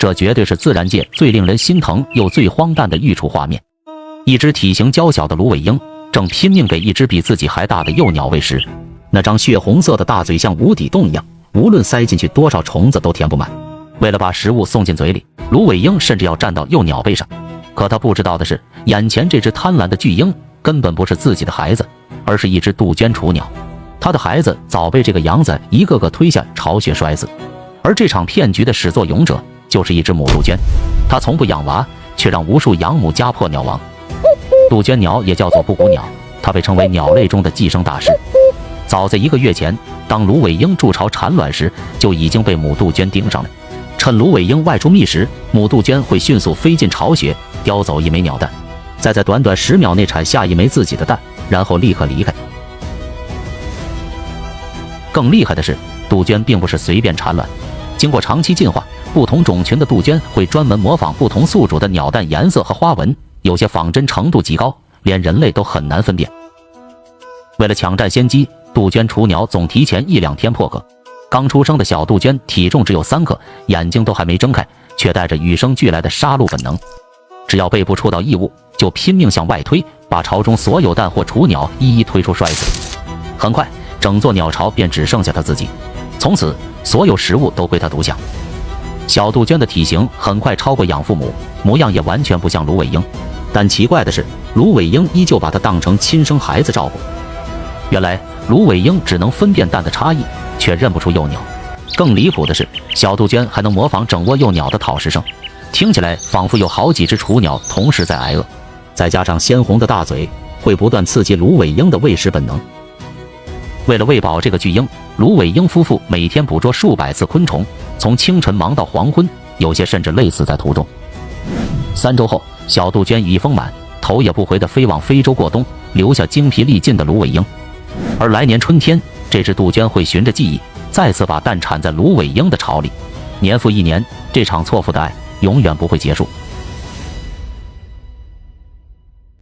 这绝对是自然界最令人心疼又最荒诞的育雏画面。一只体型娇小的芦苇鹰正拼命给一只比自己还大的幼鸟喂食，那张血红色的大嘴像无底洞一样，无论塞进去多少虫子都填不满。为了把食物送进嘴里，芦苇鹰甚至要站到幼鸟背上。可他不知道的是，眼前这只贪婪的巨鹰根本不是自己的孩子，而是一只杜鹃雏鸟。他的孩子早被这个养仔一个个推下巢穴摔死，而这场骗局的始作俑者就是一只母杜鹃。他从不养娃，却让无数养母家破鸟亡。杜鹃鸟也叫做布谷鸟，它被称为鸟类中的寄生大师。早在1个月前，当芦苇鹰筑巢产卵时，就已经被母杜鹃盯上了。趁芦苇鹰外出觅食，母杜鹃会迅速飞进巢穴，叼走1枚鸟蛋，再在短短10秒内产下1枚自己的蛋，然后立刻离开。更厉害的是，杜鹃并不是随便产卵，经过长期进化，不同种群的杜鹃会专门模仿不同宿主的鸟蛋颜色和花纹，有些仿真程度极高，连人类都很难分辨。为了抢占先机，杜鹃雏鸟总提前1-2天破壳。刚出生的小杜鹃体重只有3克，眼睛都还没睁开，却带着与生俱来的杀戮本能。只要背部触到异物，就拼命向外推，把巢中所有蛋或雏鸟一一推出摔死。很快，整座鸟巢便只剩下他自己，从此所有食物都归他独享。小杜鹃的体型很快超过养父母，模样也完全不像芦苇鹰，但奇怪的是，芦苇鹰依旧把它当成亲生孩子照顾。原来芦苇鹰只能分辨蛋的差异，却认不出幼鸟。更离谱的是，小杜鹃还能模仿整窝幼鸟的讨食声，听起来仿佛有好几只雏鸟同时在挨饿。再加上鲜红的大嘴，会不断刺激芦苇鹰的喂食本能。为了喂饱这个巨鹰，芦苇鹰夫妇每天捕捉数百次昆虫，从清晨忙到黄昏，有些甚至累死在途中。3周后，小杜鹃羽翼丰满，头也不回地飞往非洲过冬，留下精疲力尽的芦苇鹰。而来年春天，这只杜鹃会循着记忆，再次把蛋产在芦苇鹰的巢里。年复一年，这场错付的爱永远不会结束。